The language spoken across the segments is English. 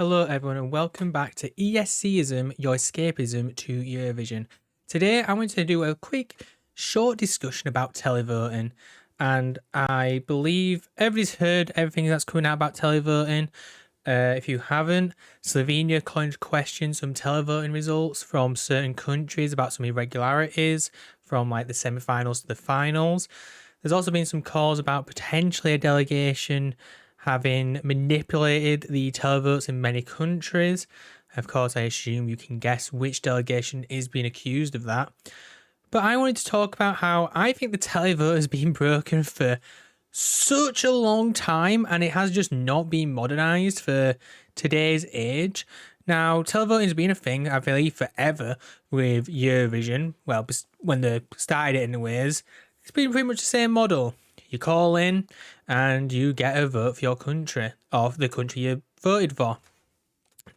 Hello everyone and welcome back to ESCism, your escapism to Eurovision. Today I want to do a quick short discussion about televoting, and I believe everybody's heard everything that's coming out about televoting. If you haven't, Slovenia questioned some televoting results from certain countries about some irregularities from like the semi-finals to the finals. There's also been some calls about potentially a delegation having manipulated the televotes in many countries. Of course, I assume you can guess which delegation is being accused of that. But I wanted to talk about how I think the televote has been broken for such a long time and it has just not been modernized for today's age. Now, televoting has been a thing, I believe, forever with Eurovision. Well, when they started it anyways, it's been pretty much the same model. You call in and you get a vote for your country or the country you voted for.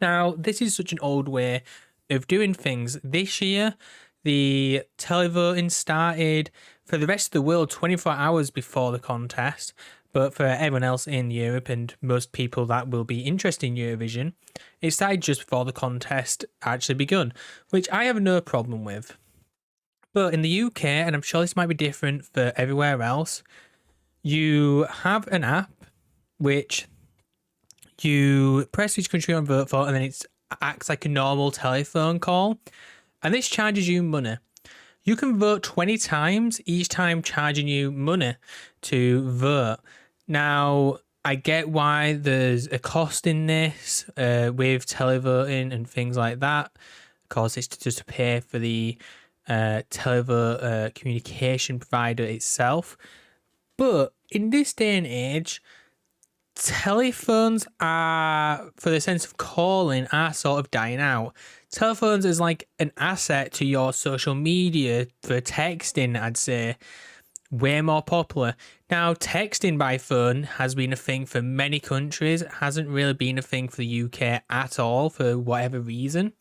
Now, this is such an old way of doing things. This year, the televoting started for the rest of the world 24 hours before the contest. But for everyone else in Europe and most people that will be interested in Eurovision, it started just before the contest actually begun, which I have no problem with. But in the UK, and I'm sure this might be different for everywhere else, you have an app which you press which country you want to vote for, and then it acts like a normal telephone call. And this charges you money. You can vote 20 times, each time charging you money to vote. Now, I get why there's a cost in this with televoting and things like that. Of course, it's just to pay for the televote communication provider itself. But in this day and age, telephones are, for the sense of calling, are sort of dying out. Telephones is like an asset to your social media for texting, I'd say. Way more popular. Now, texting by phone has been a thing for many countries. It hasn't really been a thing for the UK at all for whatever reason.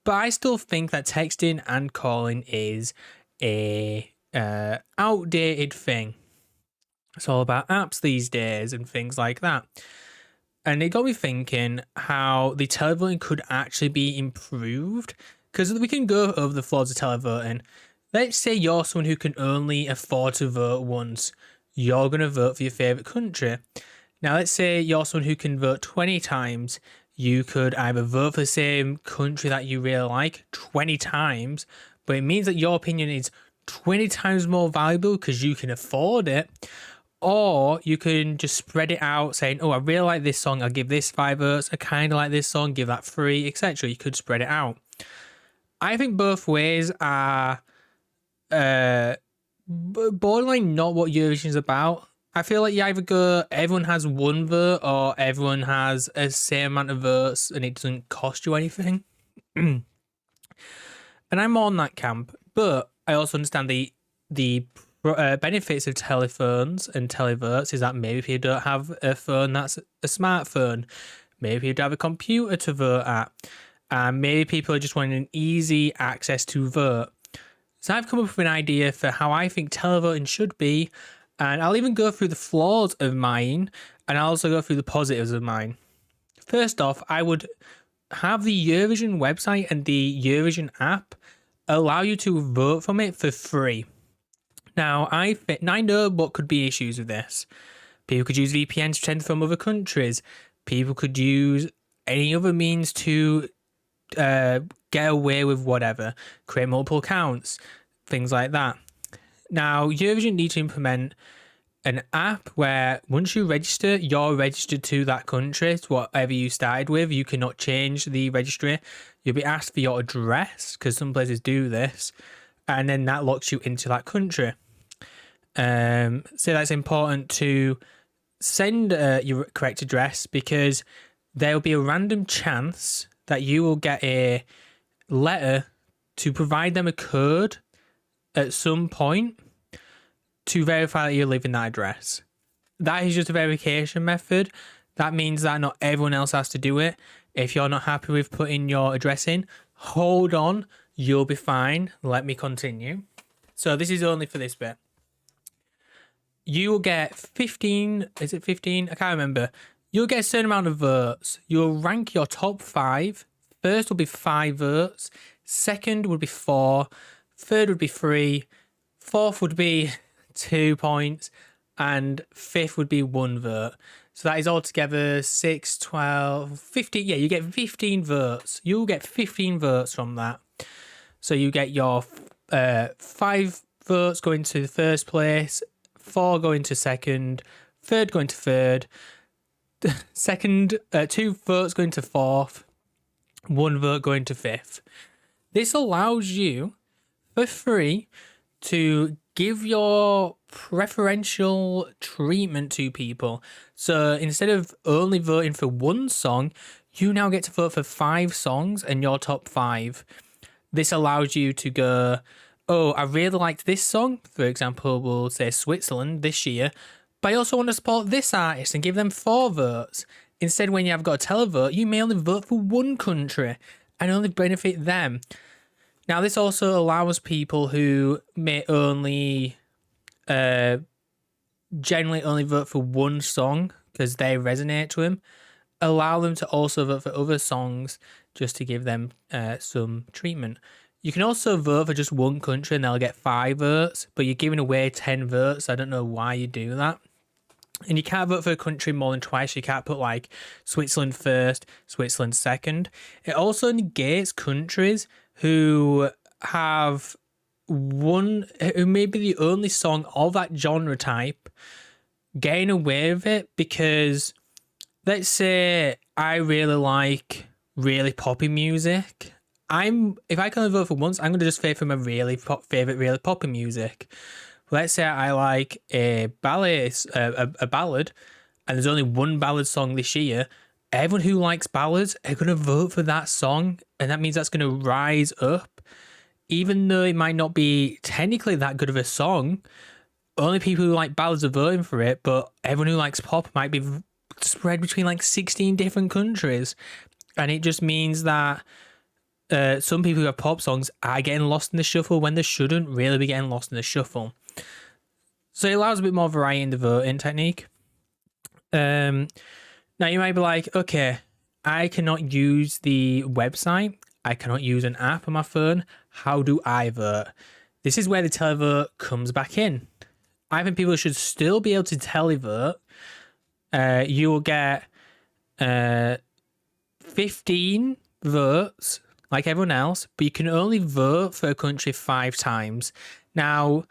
But I still think that texting and calling is a outdated thing. It's all about apps these days and things like that. And it got me thinking how the televoting could actually be improved. Because we can go over the flaws of televoting. Let's say you're someone who can only afford to vote once. You're going to vote for your favourite country. Now, let's say you're someone who can vote 20 times. You could either vote for the same country that you really like 20 times, but it means that your opinion is 20 times more valuable because you can afford it. Or you can just spread it out saying, oh, I really like this song, I'll give this 5 votes. I kind of like this song, give that 3, etc. You could spread it out. I think both ways are borderline not what Eurovision is about. I feel like you either go, everyone has 1 vote, or everyone has a same amount of votes and it doesn't cost you anything. And I'm more on that camp, but I also understand the benefits of telephones and televotes is that maybe people don't have a phone that's a smartphone. Maybe people have a computer to vote at. And maybe people are just wanting an easy access to vote. So I've come up with an idea for how I think televoting should be. And I'll even go through the flaws of mine. And I'll also go through the positives of mine. First off, I would have the Eurovision website and the Eurovision app allow you to vote from it for free. Now, I know what could be issues with this. People could use VPNs to send from other countries. People could use any other means to get away with whatever. Create multiple accounts, things like that. Now, Eurovision need to implement an app where once you register, you're registered to that country, to whatever you started with. You cannot change the registry. You'll be asked for your address, because some places do this, and then that locks you into that country. So that's important to send your correct address, because there'll be a random chance that you will get a letter to provide them a code at some point to verify that you live in that address. That is just a verification method. That means that not everyone else has to do it. If you're not happy with putting your address in, hold on, you'll be fine. Let me continue. So this is only for this bit. You will get 15, is it 15? I can't remember. You'll get a certain amount of votes. You'll rank your top 5. First will be 5 votes. Second would be 4. Third would be 3. Fourth would be 2 points. And fifth would be 1 vote. So that is altogether 6, 12, 15. Yeah, you get 15 votes. You'll get 15 votes from that. So you get your 5 votes going to the first place, 4 going to second, third going to third, second, 2 votes going to fourth, 1 vote going to fifth. This allows you for free to give your preferential treatment to people. So instead of only voting for 1 song, you now get to vote for 5 songs and your top 5. This allows you to go, oh, I really liked this song. For example, we'll say Switzerland this year, but I also want to support this artist and give them 4 votes. Instead, when you have got a televote, you may only vote for 1 country and only benefit them. Now, this also allows people who may only generally only vote for 1 song because they resonate to them, allow them to also vote for other songs just to give them some treatment. You can also vote for just 1 country and they'll get 5 votes, but you're giving away 10 votes. I don't know why you do that. And you can't vote for a country more than twice. You can't put like Switzerland first, Switzerland second. It also negates countries who have who may be the only song of that genre type getting away with it, because let's say I really like really poppy music. If I can only vote for once, I'm going to just vote for my favorite really poppy music. Let's say I like a ballad, and there's only 1 ballad song this year. Everyone who likes ballads are going to vote for that song, and that means that's going to rise up. Even though it might not be technically that good of a song, only people who like ballads are voting for it, but everyone who likes pop might be spread between like 16 different countries. And it just means that some people who have pop songs are getting lost in the shuffle when they shouldn't really be getting lost in the shuffle. So it allows a bit more variety in the voting technique. Now you might be like, okay, I cannot use the website. I cannot use an app on my phone. How do I vote? This is where the televote comes back in. I think people should still be able to televote. You will get 15 votes like everyone else, but you can only vote for a country 5 times. Now,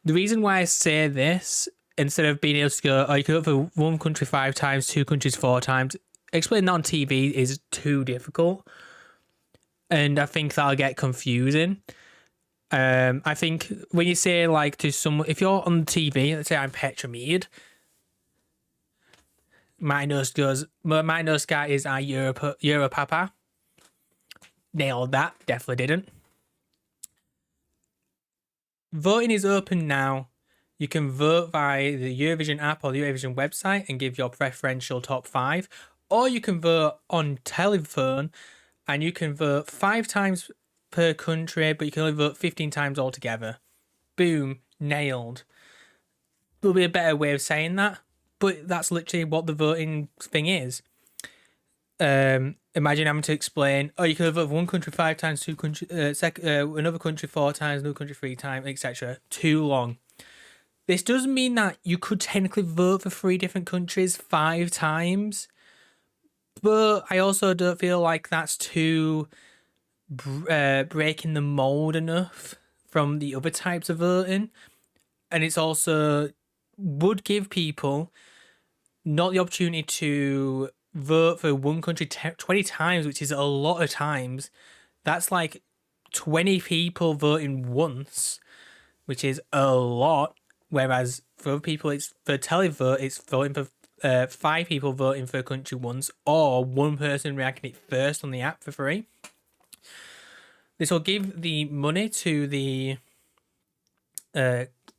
the reason why I say this, instead of being able to go, oh, you can vote for 1 country 5 times, 2 countries 4 times, explaining that on TV is too difficult. And I think that'll get confusing. I think when you say like to someone, if you're on TV, let's say I'm Petra Mead, my nose guy is Europapa. Nailed that. Definitely didn't. Voting is open now. You can vote via the Eurovision app or the Eurovision website and give your preferential top 5. Or you can vote on telephone and you can vote 5 times per country, but you can only vote 15 times altogether. Boom. Nailed. There'll be a better way of saying that, but that's literally what the voting thing is. Imagine having to explain, oh, you can vote for 1 country 5 times, 2 country, another country 4 times, another country 3 times, etc. Too long. This does mean that you could technically vote for 3 different countries 5 times, but I also don't feel like that's too breaking the mold enough from the other types of voting. And it's also would give people not the opportunity to vote for 1 country 20 times, which is a lot of times. That's like 20 people voting once, which is a lot. Whereas for other people, it's for televote, it's voting for 5 people voting for a country once, or 1 person reacting it first on the app for free. This will give the money to the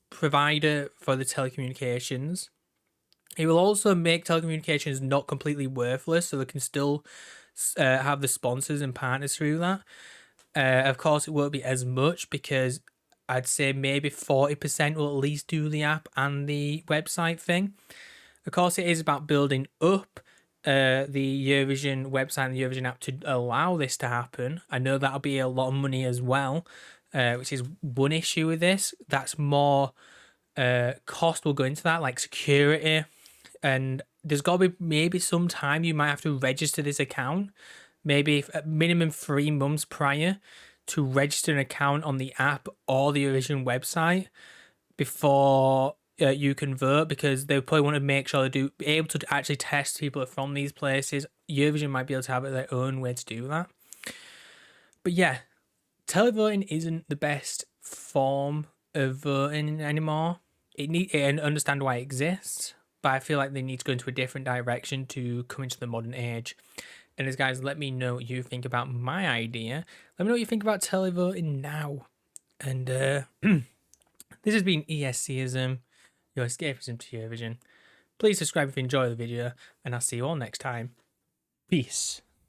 provider for the telecommunications. It will also make telecommunications not completely worthless, so they can still have the sponsors and partners through that. Of course, it won't be as much because I'd say maybe 40% will at least do the app and the website thing. Of course, it is about building up the Eurovision website and the Eurovision app to allow this to happen. I know that'll be a lot of money as well, which is one issue with this. That's more cost will go into that, like security, and there's got to be maybe some time you might have to register this account, maybe at minimum 3 months prior to register an account on the app or the Eurovision website before you convert, because they probably want to make sure they be able to actually test people from these places. Eurovision might be able to have their own way to do that. But yeah, televoting isn't the best form of voting anymore. And understand why it exists, but I feel like they need to go into a different direction to come into the modern age. And as guys, let me know what you think about my idea. Let me know what you think about televoting now. And this has been ESCism, your escapism to Eurovision. Please subscribe if you enjoy the video, and I'll see you all next time. Peace.